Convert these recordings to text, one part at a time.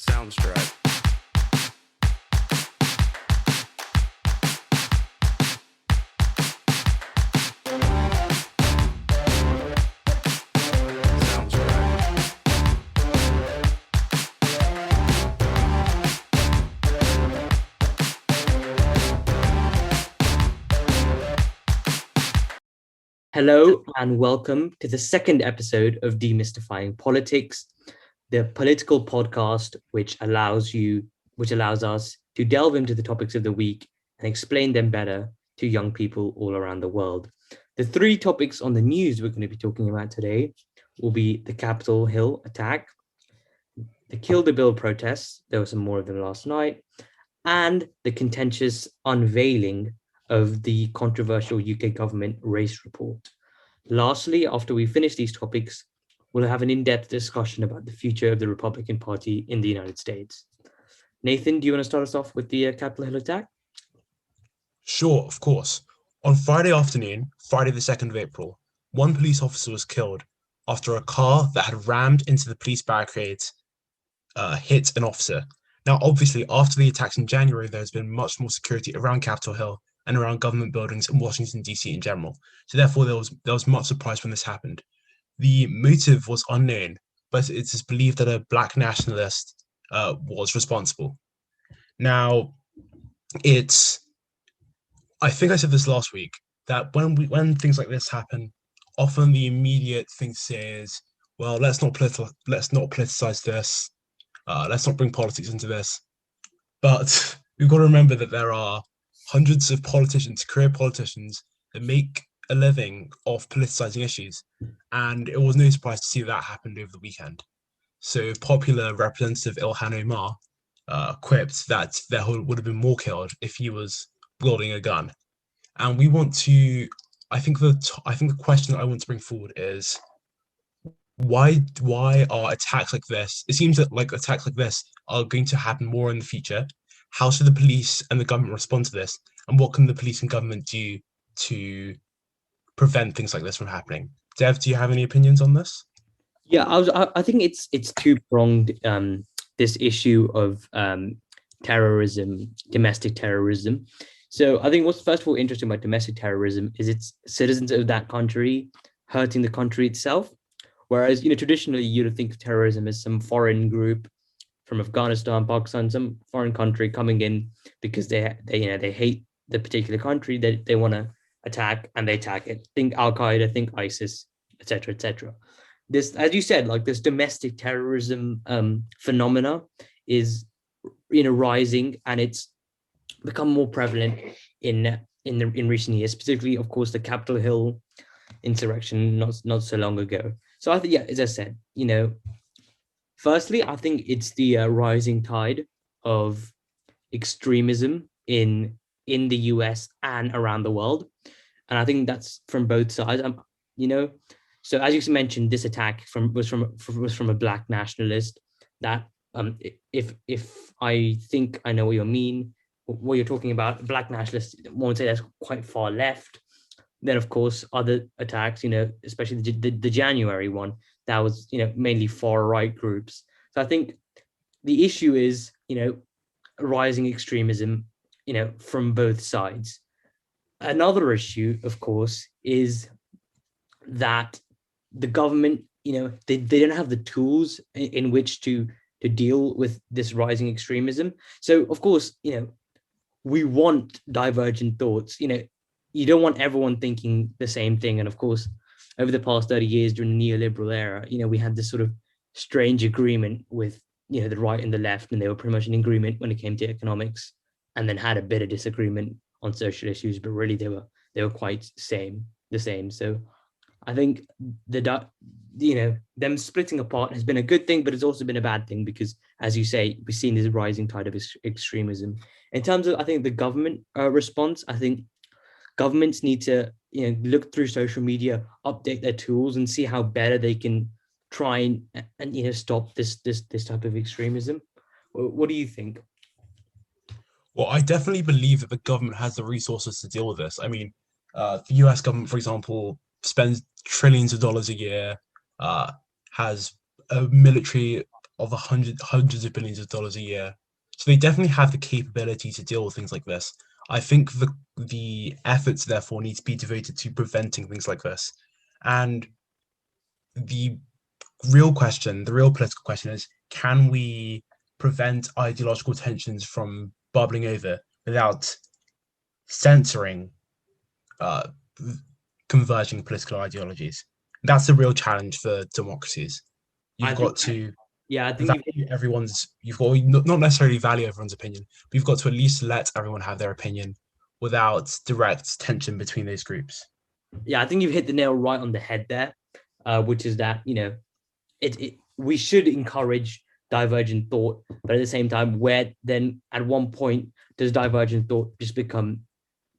Soundstripe. Hello and welcome to the second episode of Demystifying Politics, the political podcast which allows us to delve into the topics of the week and explain them better to young people all around the world. The three topics on the news we're going to be talking about today will be the Capitol Hill attack, the Kill the Bill protests, there were some more of them last night, and the contentious unveiling of the controversial UK government race report. Lastly, after we finish these topics, we'll have an in-depth discussion about the future of the Republican Party in the United States. Nathan, do you want to start us off with the Capitol Hill attack? Sure, of course. On Friday afternoon, Friday the 2nd of April, one police officer was killed after a car that had rammed into the police barricades hit an officer. Now, obviously, after the attacks in January, there's been much more security around Capitol Hill and around government buildings in Washington, D.C. in general. So therefore, there was much surprise when this happened. The motive was unknown, but it is believed that a black nationalist was responsible. Now, I think I said this last week, that when things like this happen, often the immediate thing to say is, well, let's not politicize this. Let's not bring politics into this. But we've got to remember that there are hundreds of career politicians, that make a living off politicizing issues. And it was no surprise to see that happened over the weekend. So popular Representative Ilhan Omar quipped that there would have been more killed if he was wielding a gun. And we want to, I think the question that I want to bring forward is, why are attacks like this? It seems that like attacks like this are going to happen more in the future. How should the police and the government respond to this? And what can the police and government do to prevent things like this from happening? Dev, do you have any opinions on this? Yeah, I think it's two-pronged, this issue of terrorism, domestic terrorism. So I think what's first of all interesting about domestic terrorism is it's citizens of that country hurting the country itself. Whereas, traditionally you'd think of terrorism as some foreign group from Afghanistan, Pakistan, some foreign country coming in because they hate the particular country that they want to attack, and they attack it. Think Al Qaeda, think ISIS, etc., etc. This, as you said, like this domestic terrorism phenomena is rising, and it's become more prevalent in recent years, specifically, of course, the Capitol Hill insurrection not so long ago. So I think, yeah, as I said, firstly, I think it's the rising tide of extremism in the US and around the world, and I think that's from both sides. So as you mentioned, this attack was from a black nationalist. That if I think I know what you're talking about, black nationalists, one would say that's quite far left. Then, of course, other attacks, especially the January one, that was, mainly far right groups. So I think the issue is, rising extremism, from both sides. Another issue, of course, is that the government, they don't have the tools in which to deal with this rising extremism. So, of course, we want divergent thoughts. You don't want everyone thinking the same thing. And of course, over the past 30 years during the neoliberal era, we had this sort of strange agreement with, the right and the left, and they were pretty much in agreement when it came to economics, and then had a bit of disagreement on social issues, but really they were quite the same. So I think them splitting apart has been a good thing, but it's also been a bad thing because, as you say, we've seen this rising tide of extremism. In terms of, I think, the government response, I think governments need to look through social media, update their tools, and see how better they can try and stop this type of extremism. What do you think? Well, I definitely believe that the government has the resources to deal with this. I mean, the US government, for example, spends trillions of dollars a year, has a military of hundreds of billions of dollars a year. So they definitely have the capability to deal with things like this. I think the efforts therefore need to be devoted to preventing things like this. And the the real political question is, can we prevent ideological tensions from bubbling over without censoring uh, converging political ideologies? That's a real challenge for democracies. I You've think, got to yeah, I think you've value everyone's, you've got not necessarily value everyone's opinion, but you've got to at least let everyone have their opinion without direct tension between those groups. yeah, I think you've hit the nail right on the head there, which is that we should encourage divergent thought, but at the same time, where then at one point does divergent thought just become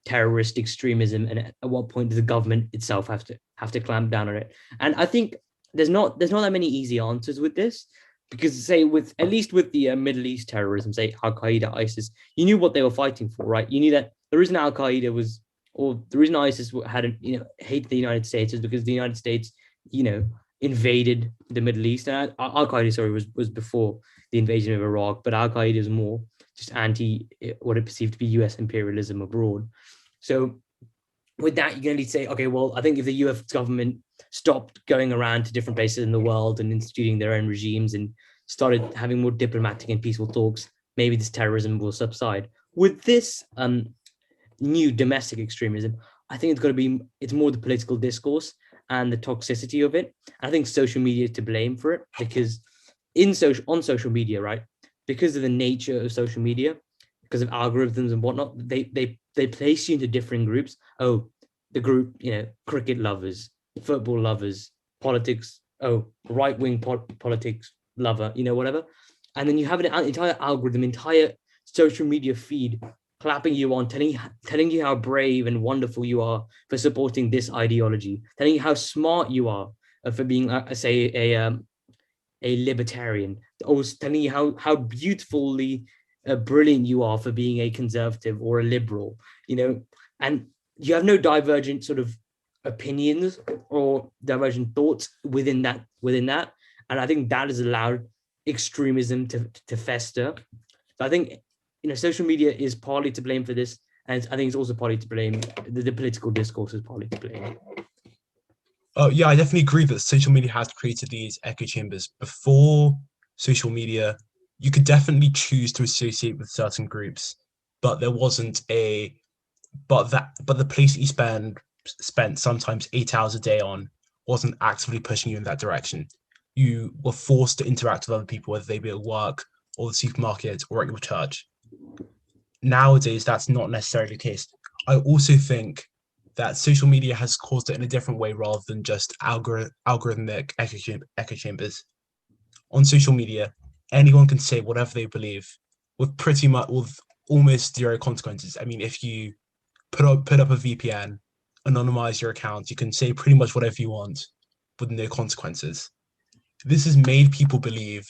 terrorist extremism, and at what point does the government itself have to clamp down on it? And I think there's not that many easy answers with this, because say with at least with the Middle East terrorism, say Al Qaeda, ISIS, you knew what they were fighting for, right? You knew that the reason Al Qaeda was, or the reason ISIS had hated the United States is because the United States, you know, invaded the Middle East. And Al Qaeda, sorry, was before the invasion of Iraq, but Al Qaeda is more just anti what it perceived to be U.S. imperialism abroad. So with that, you're going to say, okay, well, I think if the US government stopped going around to different places in the world and instituting their own regimes and started having more diplomatic and peaceful talks, maybe this terrorism will subside. With this new domestic extremism, I think it's more the political discourse and the toxicity of it. I think social media is to blame for it, because on social media, right? Because of the nature of social media, because of algorithms and whatnot, they place you into different groups. Oh, the group, cricket lovers, football lovers, politics. Oh, right wing politics lover, whatever. And then you have an entire algorithm, entire social media feed clapping you on, telling you how brave and wonderful you are for supporting this ideology, telling you how smart you are for being, say, a libertarian, always telling you how beautifully brilliant you are for being a conservative or a liberal, and you have no divergent sort of opinions or divergent thoughts within that. And I think that has allowed extremism to fester. So I think social media is partly to blame for this, and I think it's also partly to blame. The political discourse is partly to blame. Oh, yeah, I definitely agree that social media has created these echo chambers. Before social media, you could definitely choose to associate with certain groups, but there wasn't a but the place that you spent sometimes 8 hours a day on wasn't actively pushing you in that direction. You were forced to interact with other people, whether they be at work or the supermarket or at your church. Nowadays, that's not necessarily the case. I also think that social media has caused it in a different way rather than just algorithmic echo chambers. On social media, anyone can say whatever they believe with almost zero consequences. I mean, if you put up a VPN, anonymize your account, you can say pretty much whatever you want with no consequences. This has made people believe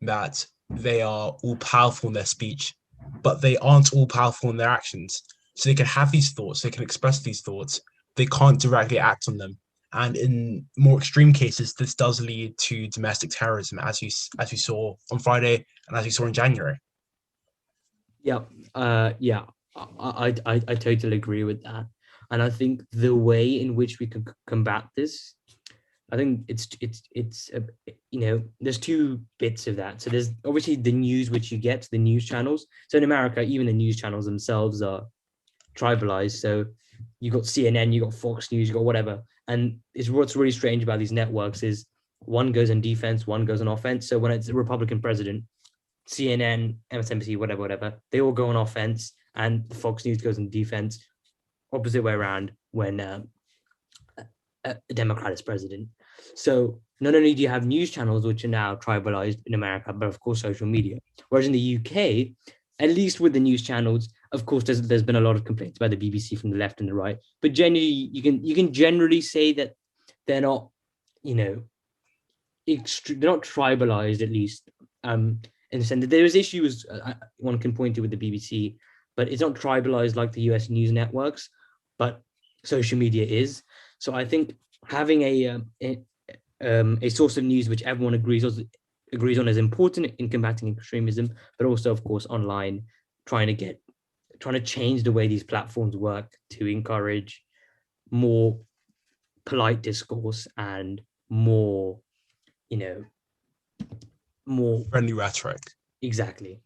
that they are all powerful in their speech, but they aren't all powerful in their actions. So they can have these thoughts, they can express these thoughts, they can't directly act on them. And in more extreme cases, this does lead to domestic terrorism, as you saw on Friday and as you saw in January. Yeah, yeah, I totally agree with that, and I think the way in which we can combat this, I think there's two bits of that. So there's obviously the news which you get, the news channels. So in America, even the news channels themselves are tribalized. So you got CNN, you got Fox News, you got whatever. And it's what's really strange about these networks is one goes on defense, one goes on offense. So when it's a Republican president, CNN, MSNBC, whatever, they all go on offense, and the Fox News goes on defense. Opposite way around when a Democrat is president. So not only do you have news channels which are now tribalized in America, but of course social media. Whereas in the UK, at least with the news channels, of course, there's been a lot of complaints by the BBC from the left and the right. But generally, you can generally say that they're not, they're not tribalized, at least, in the sense that there is issues one can point to with the BBC, but it's not tribalized like the US news networks. But social media is. So I think having a source of news which everyone agrees agrees on is important in combating extremism, but also, of course, online, trying to change the way these platforms work to encourage more polite discourse and more, you know, more Friendly rhetoric. exactly.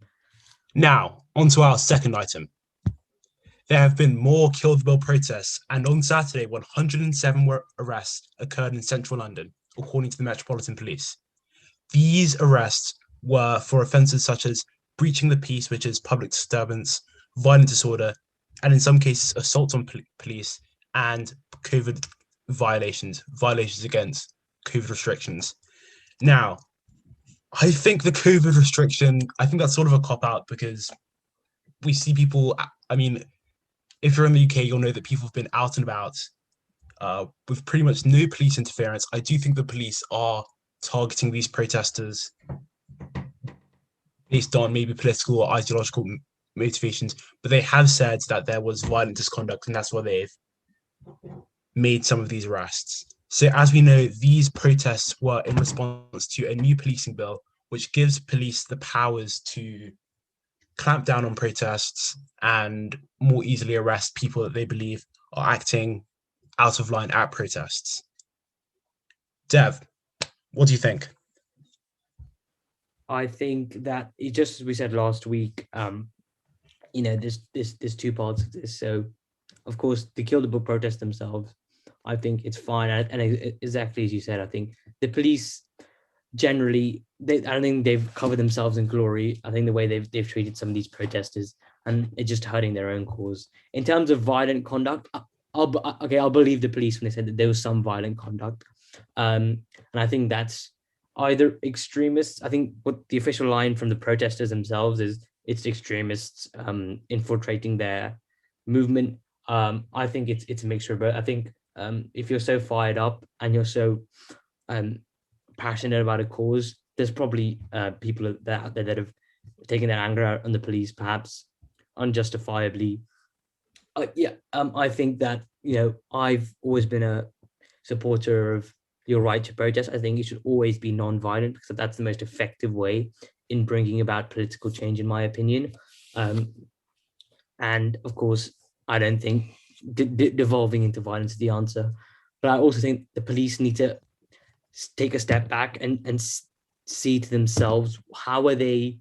Now, on to our second item. There have been more Kill the Bill protests, and on Saturday, 107 arrests occurred in central London, according to the Metropolitan Police. These arrests were for offences such as breaching the peace, which is public disturbance, violent disorder, and in some cases, assault on police and COVID violations against COVID restrictions. Now, I think the COVID restriction, I think that's sort of a cop out because we see people. I mean, if you're in the UK, you'll know that people have been out and about with pretty much no police interference. I do think the police are targeting these protesters based on maybe political or ideological motivations, but they have said that there was violent misconduct, and that's why they've made some of these arrests. So, as we know, these protests were in response to a new policing bill, which gives police the powers to clamp down on protests and more easily arrest people that they believe are acting out of line at protests. Dev, what do you think? I think that just as we said last week, there's two parts of this. So, of course, the Kill the Bill protests themselves, I think it's fine, and exactly as you said, I think the police generally, I don't think they've covered themselves in glory. I think the way they've treated some of these protesters, and it's just hurting their own cause. In terms of violent conduct, I'll believe the police when they said that there was some violent conduct, and I think that's either extremists. I think what the official line from the protesters themselves is it's extremists infiltrating their movement. I think it's a mixture, but I think if you're so fired up and you're so passionate about a cause, there's probably people out there that have taken their anger out on the police, perhaps unjustifiably. I think that I've always been a supporter of your right to protest. I think it should always be non-violent because that's the most effective way in bringing about political change, in my opinion. And of course, I don't think devolving into violence is the answer. But I also think the police need to take a step back and see to themselves, how are they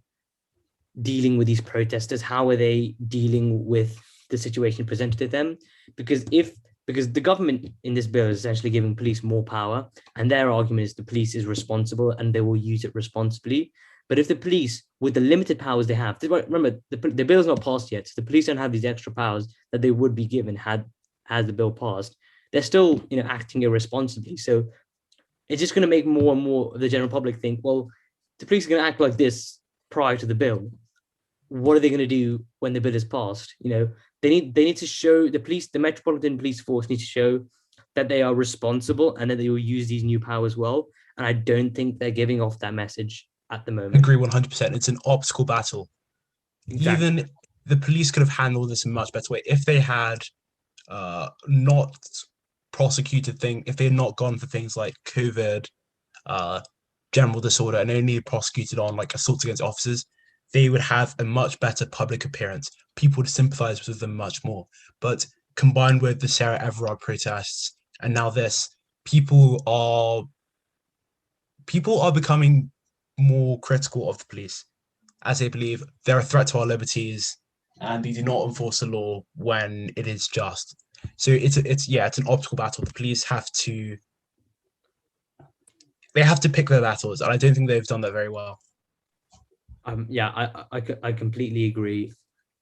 dealing with these protesters? How are they dealing with the situation presented to them? Because the government in this bill is essentially giving police more power, and their argument is the police is responsible and they will use it responsibly. But if the police, with the limited powers they have, remember the bill is not passed yet, so the police don't have these extra powers that they would be given had the bill passed. They're still acting irresponsibly. So it's just going to make more and more of the general public think, well, the police are going to act like this prior to the bill. What are they going to do when the bill is passed? They need to show the Metropolitan Police Force needs to show that they are responsible and that they will use these new powers well. And I don't think they're giving off that message at the moment. Agree 100%. It's an optical battle. Exactly. Even the police could have handled this in a much better way if they had not prosecuted if they had not gone for things like COVID, general disorder, and only prosecuted on like assaults against officers. They would have a much better public appearance. People would sympathize with them much more. But combined with the Sarah Everard protests and now this, people are becoming more critical of the police, as they believe they're a threat to our liberties and they do not enforce the law when it is just. So it's an optical battle. The police have to pick their battles, and I don't think they've done that very well. I completely agree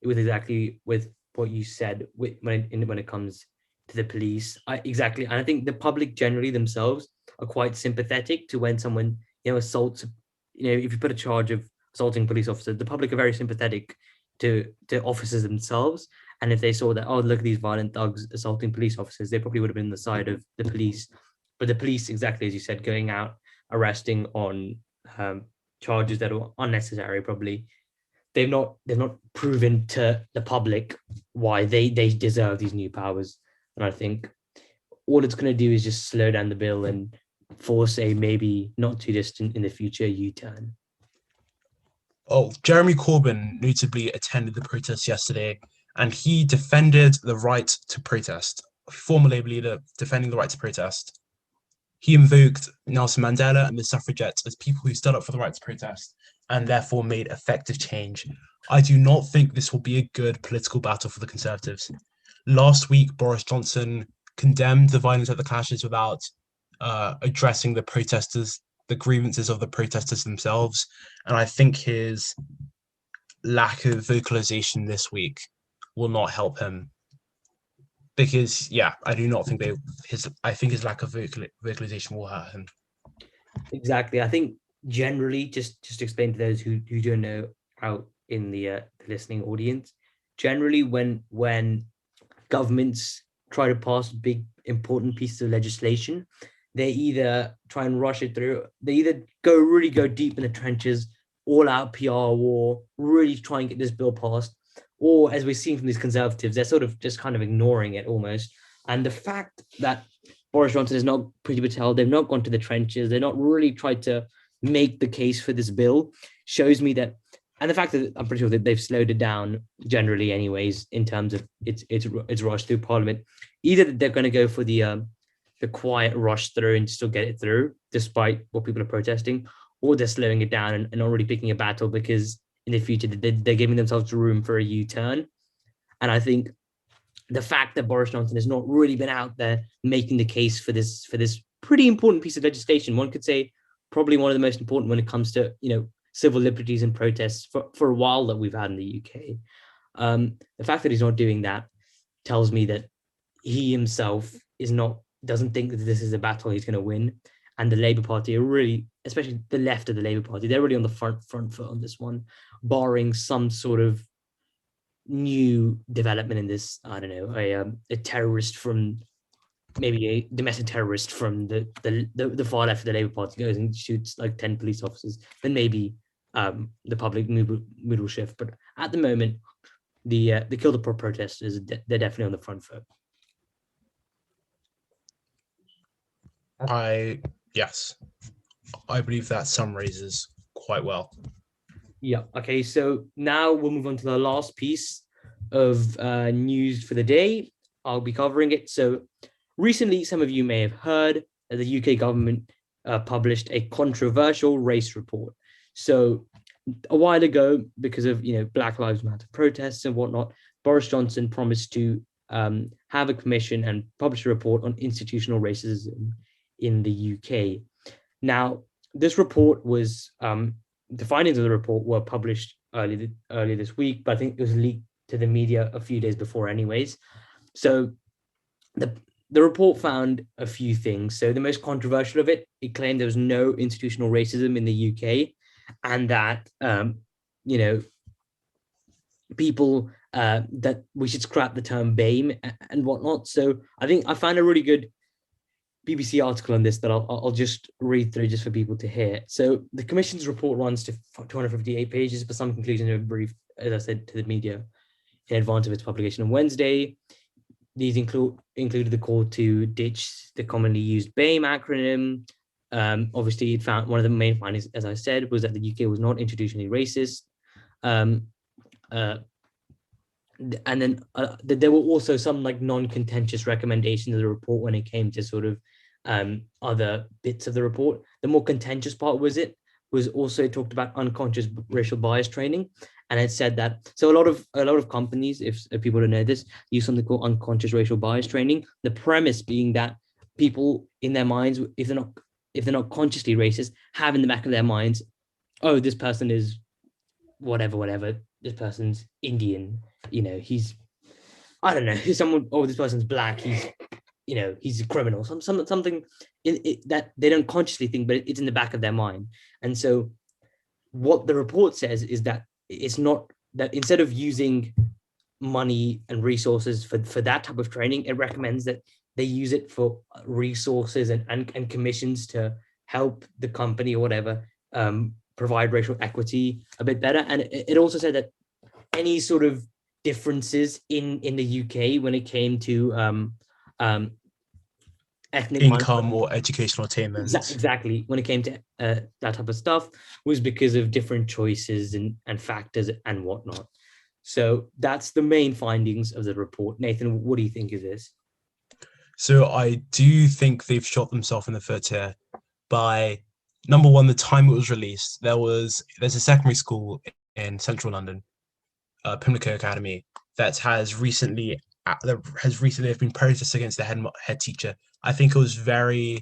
with what you said when it comes to the police. Exactly, and I think the public generally themselves are quite sympathetic to when someone assaults. If you put a charge of assaulting police officers, the public are very sympathetic to officers themselves. And if they saw that, oh, look at these violent thugs assaulting police officers, they probably would have been on the side of the police. But the police, exactly as you said, going out arresting on charges that are unnecessary, probably they've not proven to the public why they deserve these new powers. And I think all it's going to do is just slow down the bill and force a maybe not too distant in the future U-turn. Oh, Jeremy Corbyn notably attended the protest yesterday, and he defended the right to protest. Former Labour leader defending the right to protest. He invoked Nelson Mandela and the suffragettes as people who stood up for the right to protest and therefore made effective change. I do not think this will be a good political battle for the Conservatives. Last week, Boris Johnson condemned the violence at the clashes without addressing the grievances of the protesters themselves. And I think his lack of vocalization this week will not help him because, yeah, I do not think I think his lack of vocalization will hurt him. Exactly. I think generally, just to explain to those who don't know out in the listening audience, generally when governments try to pass big important pieces of legislation, they either try and rush it through, they either really go deep in the trenches, all out PR war, really try and get this bill passed, or as we've seen from these conservatives, they're sort of just kind of ignoring it almost. And the fact that Boris Johnson is not Priti Patel, they've not gone to the trenches, they're not really tried to make the case for this bill, shows me that, and the fact that I'm pretty sure that they've slowed it down generally, anyways, in terms of its rush through Parliament. Either they're going to go for the quiet rush through and still get it through, despite what people are protesting, or they're slowing it down and not really picking a battle because in the future they're giving themselves room for a U-turn. And I think the fact that Boris Johnson has not really been out there making the case for this pretty important piece of legislation, one could say probably one of the most important when it comes to civil liberties and protests for a while that we've had in the UK. The fact that he's not doing that tells me that he himself doesn't think that this is a battle he's going to win, and the Labour Party are really, especially the left of the Labour Party, they're really on the front foot on this one, barring some sort of new development in this. I don't know, a terrorist from maybe a domestic terrorist from the far left of the Labour Party goes and shoots like 10 police officers, then maybe the public mood will shift. But at the moment, the Kill the Poor protesters, they're definitely on the front foot. Yes, I believe that summarizes quite well. Yeah. Okay. So now we'll move on to the last piece of news for the day. I'll be covering it. So recently, some of you may have heard that the UK government published a controversial race report. So a while ago, because of Black Lives Matter protests and whatnot, Boris Johnson promised to have a commission and publish a report on institutional racism in the UK. Now, this report was the findings of the report were published early this week, but I think it was leaked to the media a few days before, anyways. So the report found a few things. So the most controversial of it claimed there was no institutional racism in the UK, and that people that we should scrap the term BAME and whatnot. So I think I found a really good BBC article on this that I'll just read through just for people to hear. So the commission's report runs to 258 pages, but some conclusions are brief, as I said to the media in advance of its publication on Wednesday. These included the call to ditch the commonly used BAME acronym. Obviously, it found one of the main findings, as I said, was that the UK was not institutionally racist. And then there were also some like non-contentious recommendations of the report when it came to sort of other bits of the report. The more contentious part was also talked about unconscious racial bias training, and it said that a lot of companies, if people don't know this, use something called unconscious racial bias training. The premise being that people in their minds, if they're not consciously racist, have in the back of their minds, oh, this person is whatever, this person's Indian, he's, I don't know, someone, oh, this person's black, he's a criminal, something that they don't consciously think, but it's in the back of their mind. And so what the report says is that it's not that instead of using money and resources for that type of training, it recommends that they use it for resources and commissions to help the company or whatever provide racial equity a bit better. And it also said that any sort of differences in the UK when it came to ethnic income minorities. or educational attainment. Exactly. When it came to that type of stuff, was because of different choices and factors and whatnot. So that's the main findings of the report. Nathan, what do you think of this? So I do think they've shot themselves in the foot here by number one, the time it was released. There's a secondary school in central London, Pimlico Academy, that has recently been protested against the head teacher. I think it was a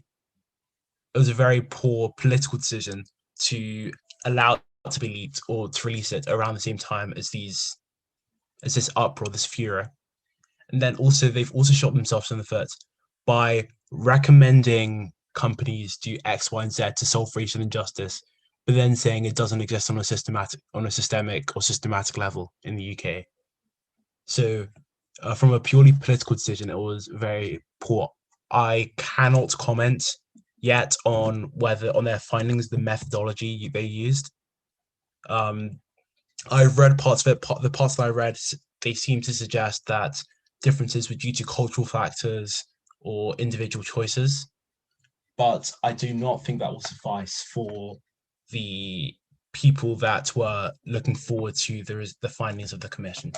very poor political decision to allow it to be leaked or to release it around the same time as this uproar, this furor. And then also they've also shot themselves in the foot by recommending companies do X, Y, and Z to solve racial injustice, but then saying it doesn't exist on a systematic level in the UK. So, from a purely political decision, it was very poor. I cannot comment yet on whether on their findings, the methodology they used. Um, I've read parts of it. The parts that I read, they seem to suggest that differences were due to cultural factors or individual choices, but I do not think that will suffice for the people that were looking forward to the findings of the commission.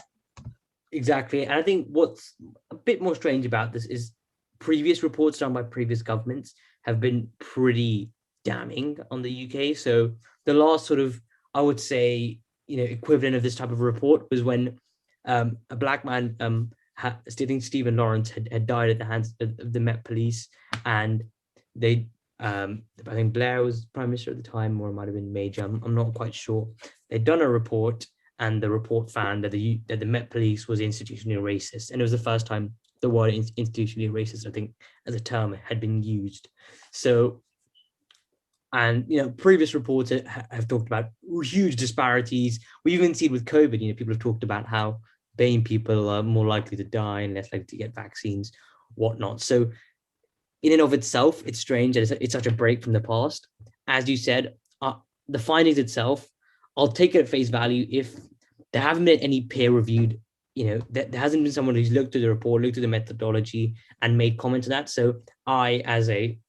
Exactly. And I think what's a bit more strange about this is previous reports done by previous governments have been pretty damning on the UK. So the last sort of, I would say, equivalent of this type of report was when a black man, I think Stephen Lawrence had died at the hands of the Met Police, and they, I think Blair was Prime Minister at the time, or it might have been Major. I'm not quite sure. They'd done a report, and the report found that the Met Police was institutionally racist, and it was the first time the word institutionally racist, I think, as a term had been used. So, and previous reports have talked about huge disparities. We even see it with COVID. People have talked about how BAME people are more likely to die and less likely to get vaccines, whatnot. So, in and of itself, it's strange that it's such a break from the past. As you said, the findings itself, I'll take it at face value if there haven't been any peer-reviewed, there hasn't been someone who's looked at the report, looked at the methodology, and made comments on that. So I can't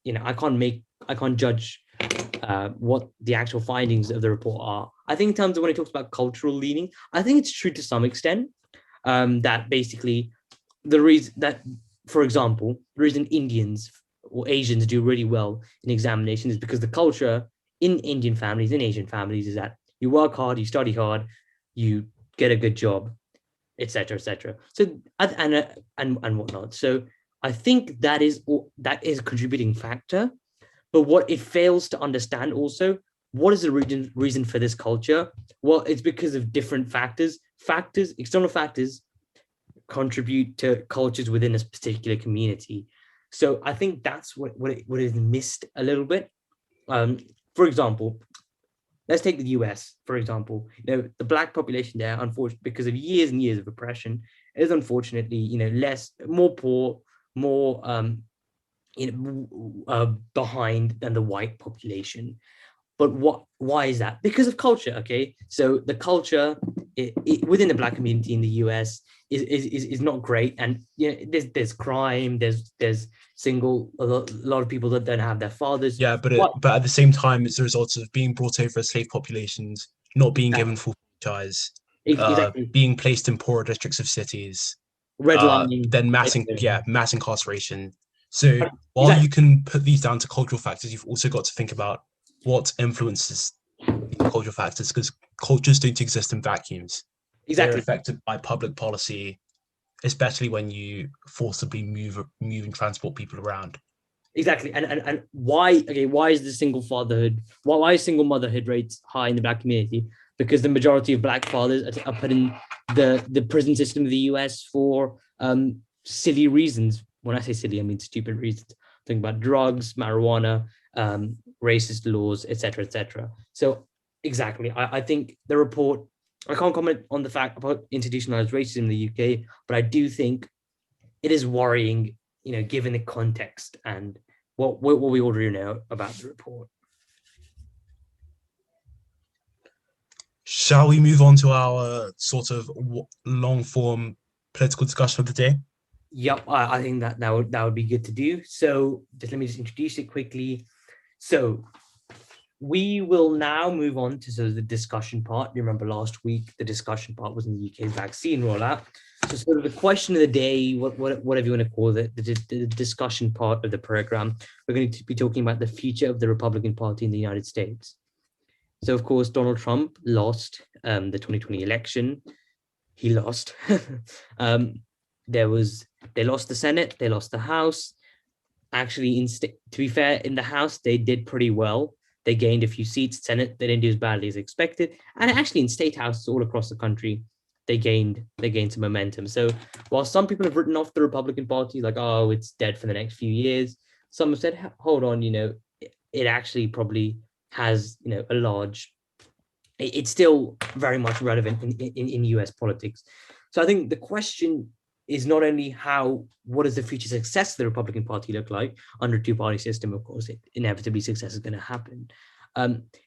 judge what the actual findings of the report are. I think in terms of when it talks about cultural leaning, I think it's true to some extent, that basically the reason that, for example, the reason Indians or Asians do really well in examinations is because the culture in Indian families, in Asian families, is that you work hard, you study hard, you get a good job, etc., etc. So and whatnot. So I think that is a contributing factor. But what it fails to understand also, what is the reason for this culture? Well, it's because of different factors. External factors contribute to cultures within a particular community. So I think that's what is missed a little bit. For example, let's take the US, for example. The black population there, unfortunately, because of years and years of oppression, is unfortunately, more poor, more behind than the white population. But why is that? Because of culture. Okay, so the culture within the black community in the US is not great, and there's crime, there's a lot of people that don't have their fathers. Yeah, but at the same time, it's a result of being brought over as slave populations, not being given full franchise, Exactly. being placed in poorer districts of cities, Redlining. then mass incarceration. So while Exactly. you can put these down to cultural factors, you've also got to think about what influences cultural factors, because cultures don't exist in vacuums. They're Exactly. affected by public policy, especially when you forcibly move and transport people around. Exactly. And why? Okay, why is the single fatherhood? Why is single motherhood rates high in the black community? Because the majority of black fathers are put in the prison system of the US for silly reasons. When I say silly, I mean stupid reasons. Think about drugs, marijuana, racist laws, etc., etc. So exactly, I think the report. I can't comment on the fact about institutionalized racism in the UK, but I do think it is worrying, given the context and what we already know about the report. Shall we move on to our sort of long form political discussion of the day? Yep, I think that would be good to do. So just let me just introduce it quickly. So we will now move on to sort of the discussion part. You remember last week the discussion part was in the UK vaccine rollout. So sort of the question of the day, whatever you want to call it, the discussion part of the program, we're going to be talking about the future of the Republican Party in the United States. So of course Donald Trump lost the 2020 election. He lost. um, there was they lost the Senate, they lost the House. Actually, to be fair, in the House they did pretty well. They gained a few seats. Senate they didn't do as badly as expected, and actually in state houses all across the country, they gained some momentum. So while some people have written off the Republican Party, like oh it's dead for the next few years, some have said hold on, it actually probably has a large it's still very much relevant in US politics. So I think the question is not only what does the future success of the Republican Party look like under a two-party system? Of course, inevitably success is going to happen.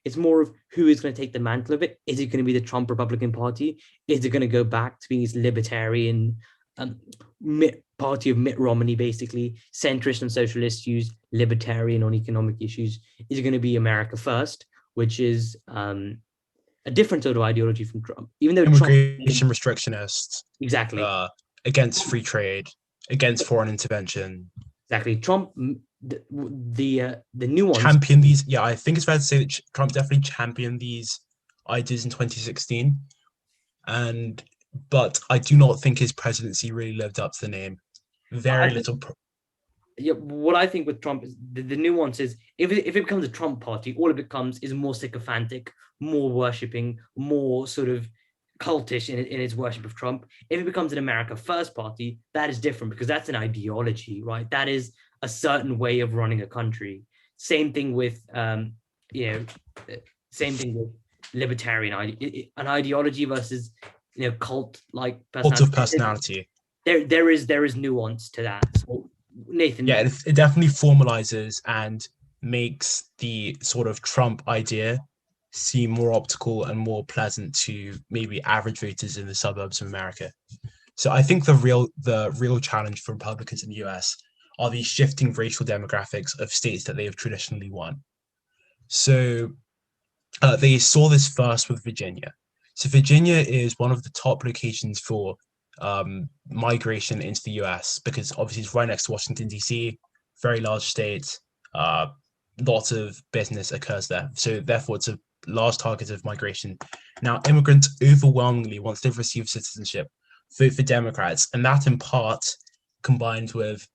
It's more of who is going to take the mantle of it. Is it going to be the Trump Republican Party? Is it going to go back to being this libertarian party of Mitt Romney, basically centrist on social issues, libertarian on economic issues? Is it going to be America First, which is a different sort of ideology from Trump, even though Trump Immigration restrictionist, exactly, uh, against free trade, against foreign intervention. exactly Trump, the nuance. Champion these. Yeah, I think it's fair to say that Trump definitely championed these ideas in 2016, and but I do not think his presidency really lived up to the name. I Very think little. yeah, what I think with Trump is the nuance is if it becomes a Trump party, all it becomes is more sycophantic, more worshipping, more sort of cultish in its worship of Trump. If it becomes an America First party, that is different because that's an ideology, right? That is a certain way of running a country. Same thing with you know, same thing with libertarian an ideology versus cult like Cult of personality. personality. There is nuance to that. So Nathan, Yeah, it definitely formalizes and makes the sort of Trump idea seem more optical and more pleasant to maybe average voters in the suburbs of America. So I think the real challenge for Republicans in the US are these shifting racial demographics of states that they have traditionally won. So they saw this first with Virginia. So Virginia is one of the top locations for migration into the US because obviously it's right next to Washington, D.C., very large state. Uh, Lots of business occurs there. So therefore, it's a large target of migration. Now, immigrants overwhelmingly, once they've received citizenship, vote for Democrats. And that in part, combined with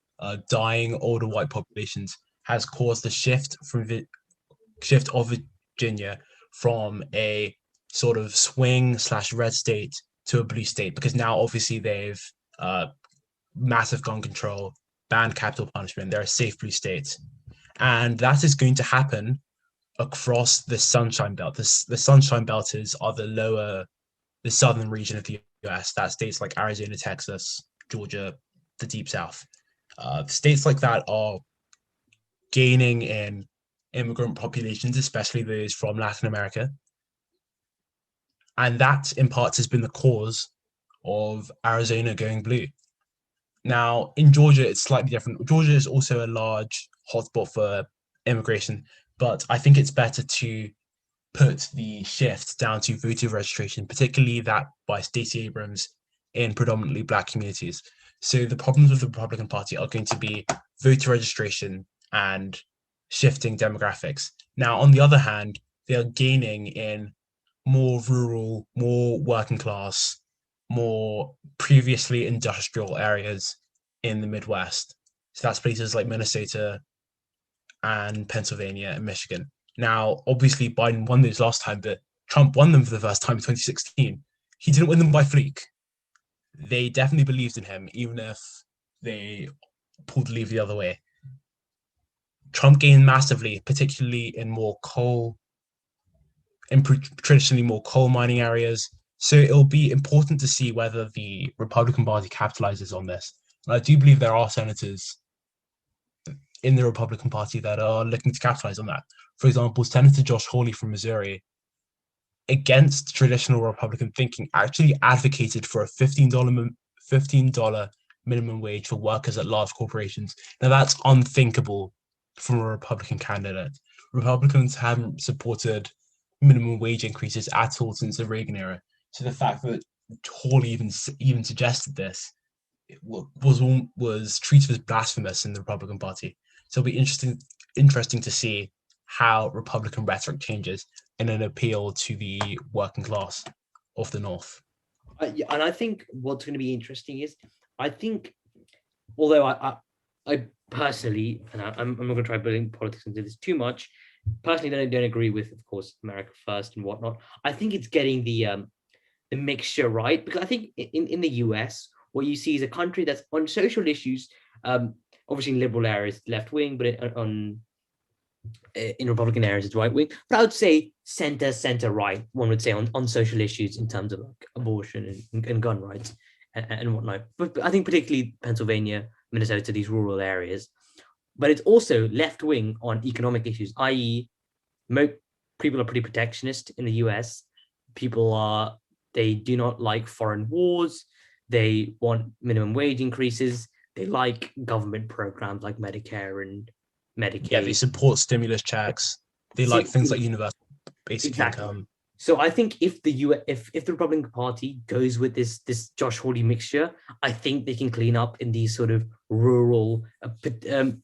dying older white populations, has caused the shift of Virginia from a sort of swing slash red state to a blue state because now obviously they've massive gun control, banned capital punishment. They're a safe blue state, and that is going to happen across the Sunshine Belt. The Sunshine Belt are the southern region of the U.S. That states like Arizona, Texas, Georgia, the Deep South. States like that are gaining in immigrant populations, especially those from Latin America. And that, in part, has been the cause of Arizona going blue. Now, in Georgia, it's slightly different. Georgia is also a large hotspot for immigration, but I think it's better to put the shift down to voter registration, particularly that by Stacey Abrams in predominantly Black communities. So the problems with the Republican Party are going to be voter registration and shifting demographics. Now, on the other hand, they are gaining in more rural, more working class, more previously industrial areas in the Midwest. So that's places like Minnesota and Pennsylvania and Michigan. Now, obviously, Biden won those last time, but Trump won them for the first time in 2016. He didn't win them by fluke. They definitely believed in him, even if they pulled the lever the other way. Trump gained massively, particularly in traditionally more coal mining areas. So it'll be important to see whether the Republican Party capitalizes on this. And I do believe there are senators in the Republican Party that are looking to capitalize on that. For example, Senator Josh Hawley from Missouri, against traditional Republican thinking, actually advocated for a $15 minimum wage for workers at large corporations. Now, that's unthinkable from a Republican candidate. Republicans haven't supported minimum wage increases at all since the Reagan era. So the fact that Hawley even suggested this was treated as blasphemous in the Republican Party. So it'll be interesting to see how Republican rhetoric changes in an appeal to the working class of the North. Yeah, and I think what's going to be interesting is, I think, although I personally, and I'm not going to try building politics into this too much, personally don't agree with, of course, America First and whatnot. I think it's getting the mixture right, because I think in the US, what you see is a country that's on social issues, obviously in liberal areas left wing, but on in Republican areas it's right wing. But I would say center right, one would say, on social issues in terms of like abortion and gun rights and whatnot. But I think particularly Pennsylvania, Minnesota, these rural areas. But it's also left wing on economic issues, i.e., people are pretty protectionist in the US. They do not like foreign wars. They want minimum wage increases. They like government programs like Medicare and Medicaid. Yeah, they support stimulus checks. They like things like universal basic exactly. income. So I think if the Republican Party goes with this Josh Hawley mixture, I think they can clean up in these sort of rural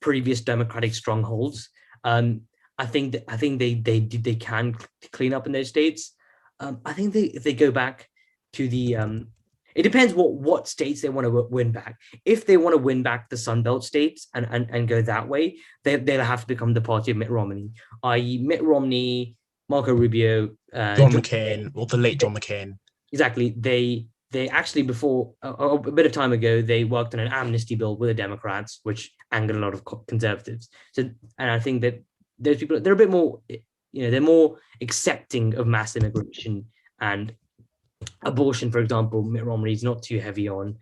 previous Democratic strongholds. I think they can clean up in those states. I think if they go back to the it depends what states they want to win back. If they want to win back the Sun Belt states and go that way, they'll have to become the party of Mitt Romney, i.e. Mitt Romney, Marco Rubio, John McCain, or the late John McCain. Exactly. They actually, before a bit of time ago, they worked on an amnesty bill with the Democrats, which angered a lot of conservatives. So, and I think that those people, they're a bit more, they're more accepting of mass immigration and abortion, for example. Mitt Romney's not too heavy on.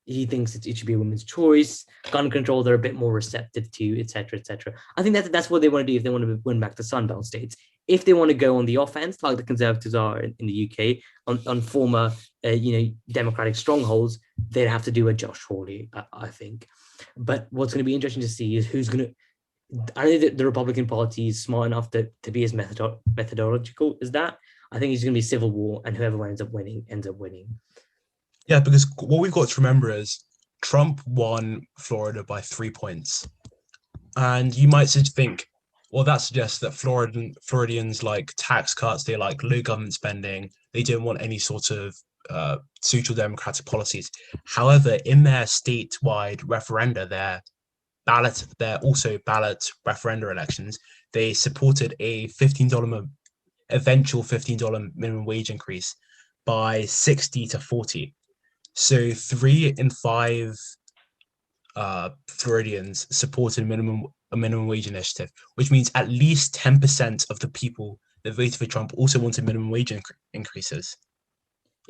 He thinks it should be a woman's choice. Gun control, they're a bit more receptive to, etc., etc. I think that's what they want to do if they want to win back the Sun Belt states. If they want to go on the offense, like the Conservatives are in the UK, on former, Democratic strongholds, they'd have to do a Josh Hawley, I think. But what's going to be interesting to see is who's going to. I think the Republican Party is smart enough to be as methodological as that. I think it's going to be civil war, and whoever ends up winning ends up winning. Yeah, because what we've got to remember is Trump won Florida by 3 points. And you might think, well, that suggests that Floridians like tax cuts, they like low government spending, they don't want any sort of social democratic policies. However, in their statewide referenda, their also ballot referenda elections, they supported a eventual $15 minimum wage increase by 60 to 40. So 3 in 5 Floridians supported a minimum wage initiative, which means at least 10% of the people that voted for Trump also wanted minimum wage increases.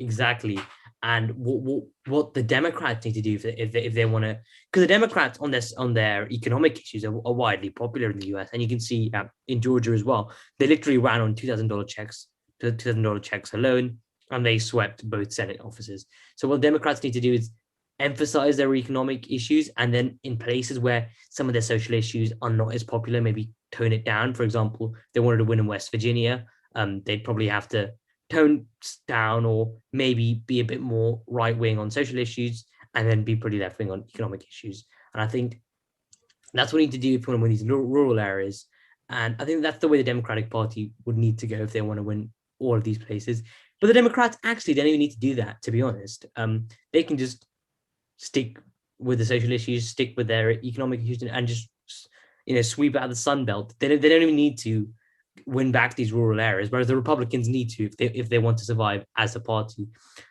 Exactly. And what the Democrats need to do if they want to, because the Democrats on their economic issues are widely popular in the US, and you can see in Georgia as well. They literally ran on $2,000 checks alone, and they swept both Senate offices. So what Democrats need to do is emphasize their economic issues, and then in places where some of their social issues are not as popular, maybe tone it down. For example, if they wanted to win in West Virginia, they'd probably have to tone down or maybe be a bit more right-wing on social issues and then be pretty left-wing on economic issues. And I think that's what we need to do if we want to win these rural areas. And I think that's the way the Democratic Party would need to go if they want to win all of these places. But the Democrats actually don't even need to do that, to be honest. They can just stick with the social issues, stick with their economic issues, and just sweep out the Sun Belt. They don't even need to win back these rural areas, whereas the Republicans need to if they want to survive as a party.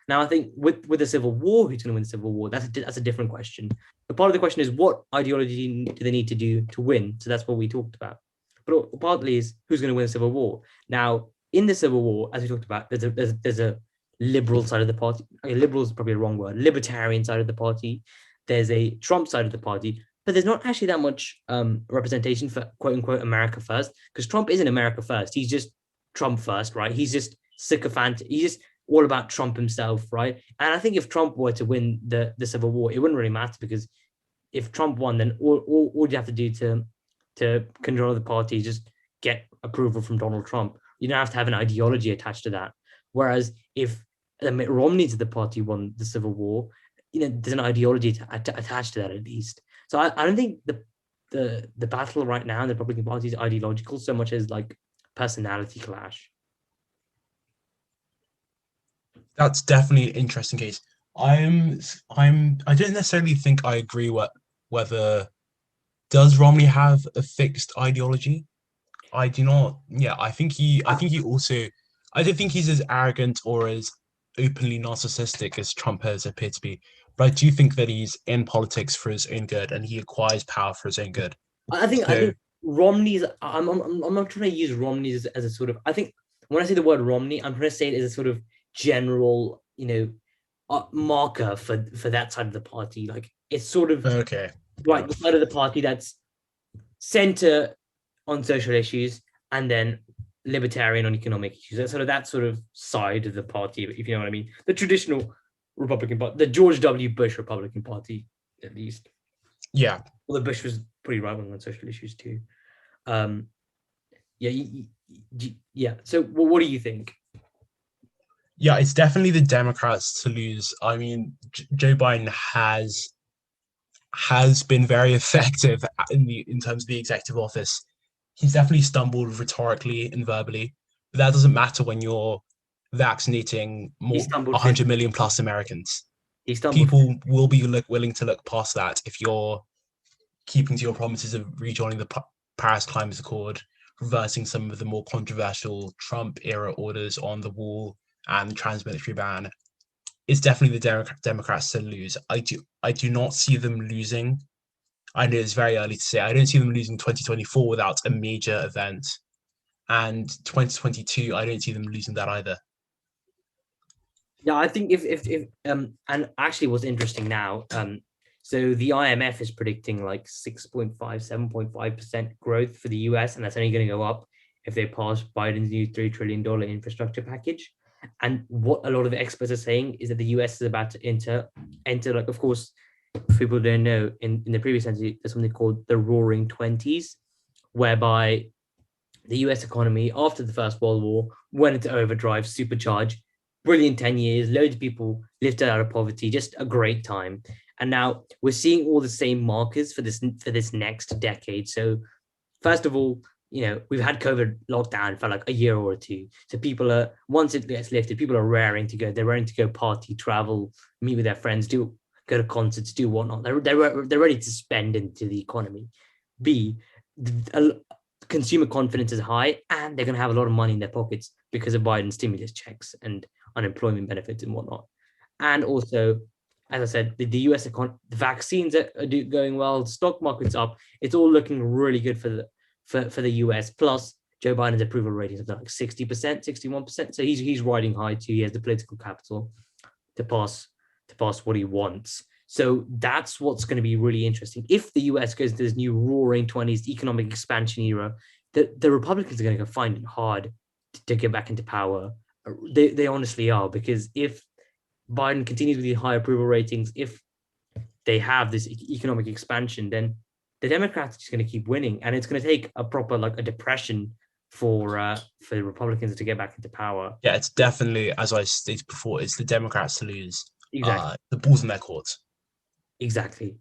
Now, I think with the Civil War, who's going to win the Civil War? That's a different question. But part of the question is, what ideology do they need to do to win? So that's what we talked about. But partly is, who's going to win the Civil War? Now, in the Civil War, as we talked about, there's a liberal side of the party. Okay, liberal is probably a wrong word. Libertarian side of the party. There's a Trump side of the party. But there's not actually that much representation for quote unquote America first, because Trump isn't America first. He's just Trump first, right? He's just sycophant. He's just all about Trump himself, right? And I think if Trump were to win the Civil War, it wouldn't really matter, because if Trump won, then all you have to do to control the party is just get approval from Donald Trump. You don't have to have an ideology attached to that. Whereas if Mitt Romney to the party won the Civil War, there's an ideology attached to that at least. So I don't think the battle right now in the Republican Party is ideological so much as like personality clash. That's definitely an interesting case. I don't necessarily think I agree whether does Romney have a fixed ideology. I do not. Yeah, I think he also. I don't think he's as arrogant or as openly narcissistic as Trump has appeared to be. But I do think that he's in politics for his own good, and he acquires power for his own good. I think So Romney's. I'm not trying to use Romney as a sort of. I think when I say the word Romney, I'm trying to say it as a sort of general, marker for that side of the party. Like it's sort of okay, yeah, right the side of the party that's center on social issues, and then libertarian on economic issues. That's sort of side of the party, if you know what I mean. The traditional Republican Party, the George W. Bush Republican Party, at least. yeah, Well, the Bush was pretty right wing on social issues too. Um, yeah, yeah. So, what do you think? yeah. It's definitely the Democrats to lose. I mean, Joe Biden has been very effective in terms of the executive office. He's definitely stumbled rhetorically and verbally, but that doesn't matter when you're vaccinating He more stumbled 100 physically. million plus Americans. He stumbled. People will be willing to look past that if you're keeping to your promises of rejoining the Paris Climate Accord, reversing some of the more controversial Trump era orders on the wall and the trans-military ban. It's definitely the Democrats to lose. I do not see them losing. I know it's very early to say. I don't see them losing 2024 without a major event, and 2022. I don't see them losing that either. Yeah, I think if and actually what's interesting now, so the IMF is predicting like 6.5, 7.5% growth for the US, and that's only going to go up if they pass Biden's new $3 trillion infrastructure package. And what a lot of experts are saying is that the US is about to enter like, of course, if people don't know, in the previous century, there's something called the Roaring Twenties, whereby the US economy after the First World War went into overdrive, supercharged, brilliant 10 years, loads of people lifted out of poverty, just a great time. And now we're seeing all the same markers for this next decade. So first of all, we've had COVID lockdown for like a year or two. So people are, once it gets lifted, people are raring to go. They're raring to go party, travel, meet with their friends, go to concerts, do whatnot. They're ready to spend into the economy. B, consumer confidence is high, and they're going to have a lot of money in their pockets because of Biden's stimulus checks and unemployment benefits and whatnot. And also, as I said, the US economy, the vaccines are going well, the stock market's up. It's all looking really good for the US. Plus, Joe Biden's approval rating is like 60%, 61%. So he's riding high too. He has the political capital to pass what he wants. So that's what's going to be really interesting. If the US goes to this new roaring 20s economic expansion era, the Republicans are going to find it hard to get back into power. They honestly are, because if Biden continues with these high approval ratings, if they have this economic expansion, then the Democrats are just going to keep winning, and it's going to take a proper like a depression for the Republicans to get back into power. Yeah, it's definitely, as I stated before, it's the Democrats to lose. Exactly. The ball's in their court. Exactly.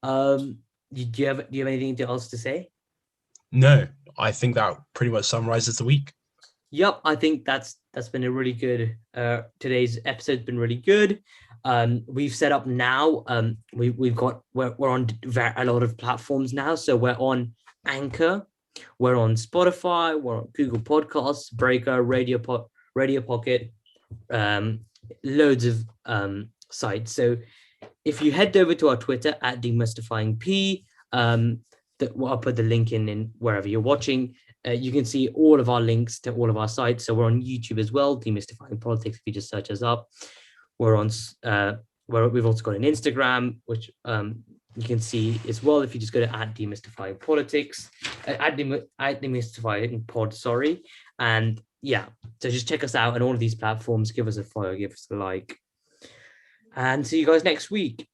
Do you have anything else to say? No, I think that pretty much summarizes the week. Yep, I think that's been a really good. Today's episode's been really good. We've set up now. We're on a lot of platforms now. So we're on Anchor, we're on Spotify, we're on Google Podcasts, Breaker, Radio Pocket, loads of sites. So if you head over to our Twitter at Demystifying P, I'll put the link in wherever you're watching. You can see all of our links to all of our sites. So we're on YouTube as well, Demystifying Politics. If you just search us up, we're on. We've also got an Instagram, which you can see as well if you just go to @Demystifying Politics, @Demystifying Pod, sorry, and yeah, so just check us out on all of these platforms. Give us a follow, give us a like, and see you guys next week.